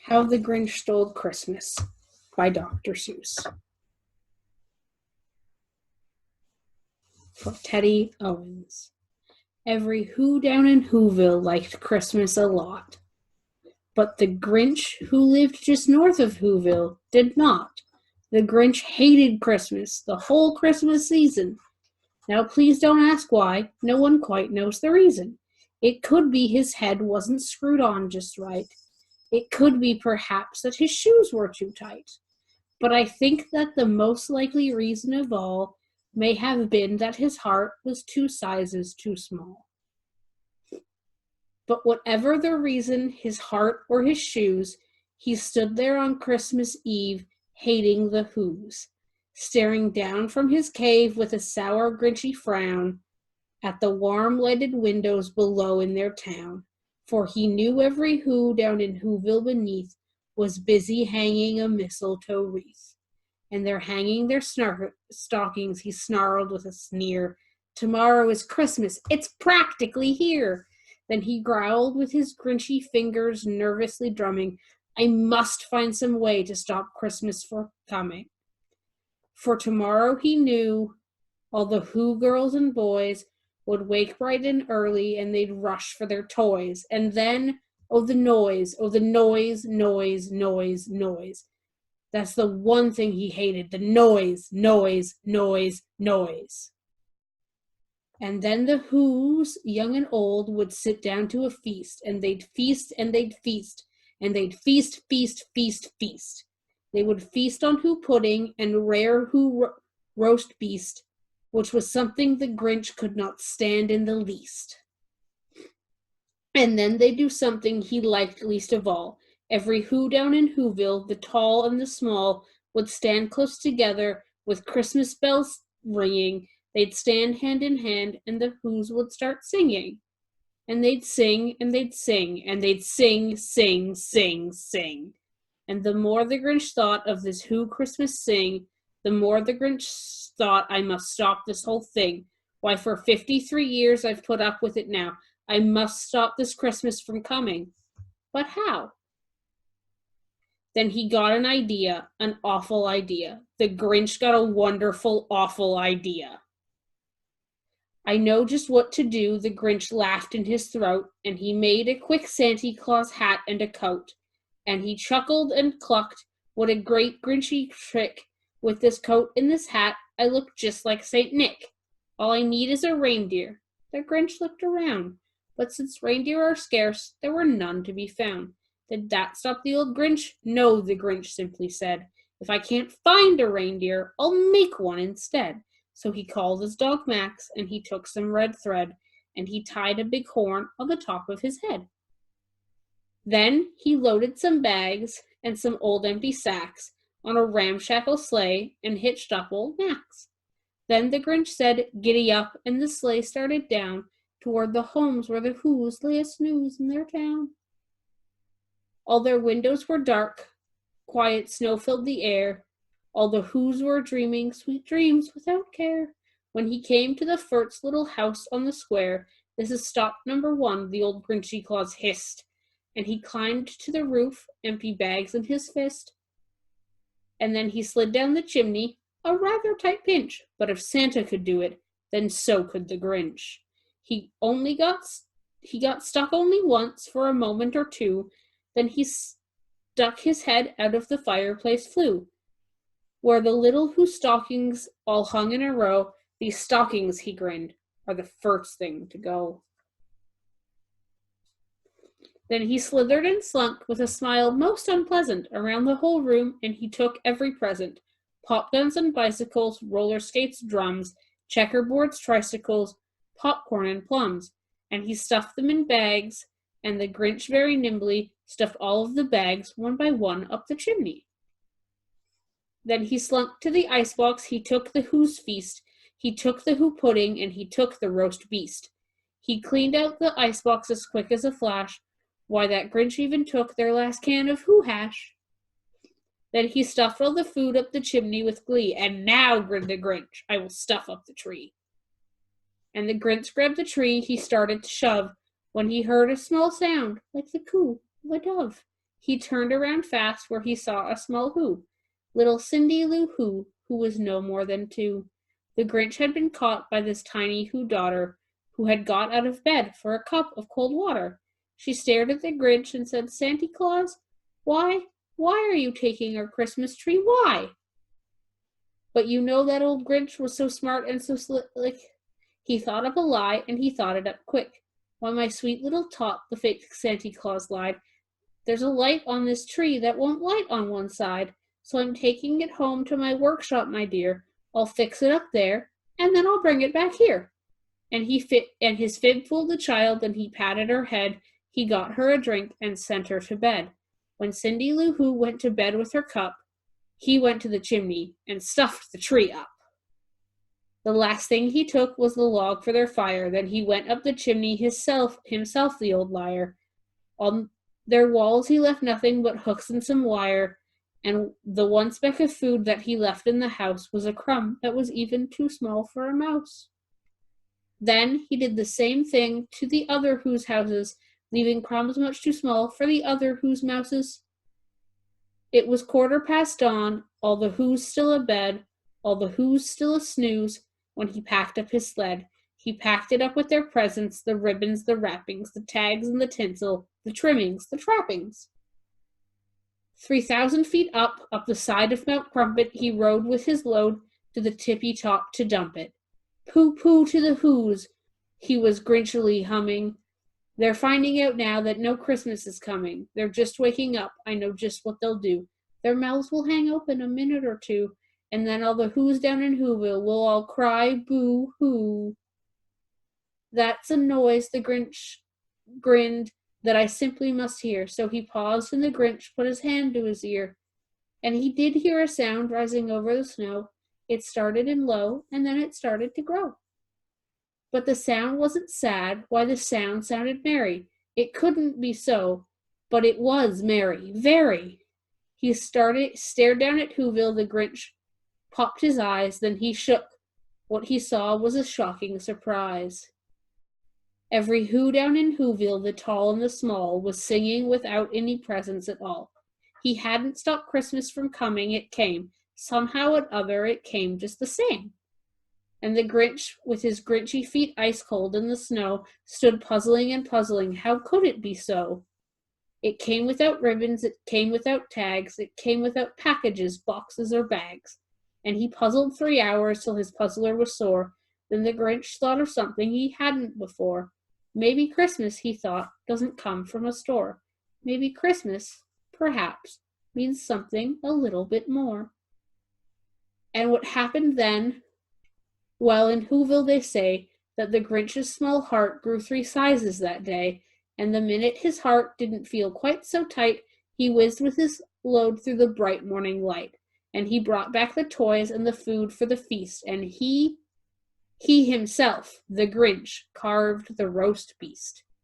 How the Grinch Stole Christmas by Dr. Seuss. For Teddy Owens. Every who down in Whoville liked Christmas a lot. But the Grinch, who lived just north of Whoville, did not. The Grinch hated Christmas, the whole Christmas season. Now please don't ask why, no one quite knows the reason. It could be his head wasn't screwed on just right. It could be perhaps that his shoes were too tight. But I think that the most likely reason of all may have been that his heart was 2 sizes too small. But whatever the reason, his heart or his shoes, he stood there on Christmas Eve, hating the Whos, staring down from his cave with a sour, grinchy frown at the warm lighted windows below in their town, for he knew every Who down in Whoville beneath was busy hanging a mistletoe wreath. And they're hanging their stockings, he snarled with a sneer. Tomorrow is Christmas, it's practically here. Then he growled with his grinchy fingers nervously drumming, I must find some way to stop Christmas from coming. For tomorrow he knew all the Who girls and boys would wake bright and early and they'd rush for their toys. And then, oh the noise, noise, noise, noise. That's the one thing he hated, the noise, noise, noise, noise. And then the Whos, young and old, would sit down to a feast, and they'd feast, and they'd feast, and they'd feast, feast, feast, feast. They would feast on Who pudding and rare Who roast beast, which was something the Grinch could not stand in the least. And then they'd do something he liked least of all. Every Who down in Whoville, the tall and the small, would stand close together with Christmas bells ringing. They'd stand hand in hand, and the Whos would start singing. And they'd sing, and they'd sing, and they'd sing, sing, sing, sing. And the more the Grinch thought of this Who Christmas sing, the more the Grinch thought, I must stop this whole thing. Why, for 53 years I've put up with it now. I must stop this Christmas from coming. But how? Then he got an idea, an awful idea. The Grinch got a wonderful, awful idea. I know just what to do, the Grinch laughed in his throat, and he made a quick Santa Claus hat and a coat. And he chuckled and clucked, what a great Grinchy trick. With this coat and this hat, I look just like Saint Nick. All I need is a reindeer. The Grinch looked around, but since reindeer are scarce, there were none to be found. Did that stop the old Grinch? No, the Grinch simply said. If I can't find a reindeer, I'll make one instead. So he called his dog Max, and he took some red thread, and he tied a big horn on the top of his head. Then he loaded some bags and some old empty sacks on a ramshackle sleigh and hitched up old Max. Then the Grinch said, giddy up, and the sleigh started down toward the homes where the Whos lay a snooze in their town. All their windows were dark, quiet snow filled the air. All the Whos were dreaming sweet dreams without care. When he came to the first little house on the square, this is stop number 1, the old Grinchy Claus hissed, and he climbed to the roof, empty bags in his fist. And then he slid down the chimney, a rather tight pinch, but if Santa could do it, then so could the Grinch. He got stuck only once for a moment or two, then he stuck his head out of the fireplace flue, where the little Who stockings all hung in a row. These stockings, he grinned, are the first thing to go. Then he slithered and slunk with a smile most unpleasant around the whole room, and he took every present. Pop guns and bicycles, roller skates, drums, checkerboards, tricycles, popcorn and plums, and he stuffed them in bags, and the Grinch very nimbly stuffed all of the bags one by one up the chimney. Then he slunk to the icebox, he took the Who's feast, he took the Who pudding, and he took the roast beast. He cleaned out the icebox as quick as a flash. Why, that Grinch even took their last can of Who hash. Then he stuffed all the food up the chimney with glee. And now, grinned the Grinch, I will stuff up the tree. And the Grinch grabbed the tree, he started to shove, when he heard a small sound, like the coo of a dove. He turned around fast where he saw a small Who, little Cindy Lou who was no more than 2. The Grinch had been caught by this tiny Who daughter, who had got out of bed for a cup of cold water. She stared at the Grinch and said, "Santa Claus, why are you taking our Christmas tree? Why?" But you know that old Grinch was so smart and so slick. He thought up a lie, and he thought it up quick. "Why, my sweet little tot," the fake Santa Claus lied, "there's a light on this tree that won't light on one side, so I'm taking it home to my workshop, my dear. I'll fix it up there, and then I'll bring it back here." And his fib fooled the child, and he patted her head. He got her a drink and sent her to bed. When Cindy Lou Who went to bed with her cup, he went to the chimney and stuffed the tree up. The last thing he took was the log for their fire. Then he went up the chimney himself, the old liar. On their walls he left nothing but hooks and some wire, and the one speck of food that he left in the house was a crumb that was even too small for a mouse. Then he did the same thing to the other Who's houses, leaving crumbs much too small for the other Who's mouses. It was 1/4 dawn, all the Who's still abed, all the Who's still a snooze, when he packed up his sled. He packed it up with their presents, the ribbons, the wrappings, the tags and the tinsel, the trimmings, the trappings. 3,000 feet up the side of Mount Crumpet, he rode with his load to the tippy top to dump it. "Pooh, pooh to the Who's," he was grinchily humming. "They're finding out now that no Christmas is coming. They're just waking up. I know just what they'll do. Their mouths will hang open a minute or two, and then all the Who's down in Whoville will all cry boo-hoo." "That's a noise," the Grinch grinned, "that I simply must hear." So he paused, and the Grinch put his hand to his ear. And he did hear a sound rising over the snow. It started in low, and then it started to grow. But the sound wasn't sad. Why, the sound sounded merry. It couldn't be so, but it was merry, very. He stared down at Whoville. The Grinch popped his eyes, then he shook. What he saw was a shocking surprise. Every Who down in Whoville, the tall and the small, was singing without any presents at all. He hadn't stopped Christmas from coming. It came. Somehow or other, it came just the same. And the Grinch, with his Grinchy feet ice cold in the snow, stood puzzling and puzzling. How could it be so? It came without ribbons, it came without tags, it came without packages, boxes, or bags. And he puzzled 3 hours till his puzzler was sore. Then the Grinch thought of something he hadn't before. Maybe Christmas, he thought, doesn't come from a store. Maybe Christmas, perhaps, means something a little bit more. And what happened then? Well, in Whoville they say that the Grinch's small heart grew 3 sizes that day, and the minute his heart didn't feel quite so tight, he whizzed with his load through the bright morning light, and he brought back the toys and the food for the feast, and he himself, the Grinch, carved the roast beast.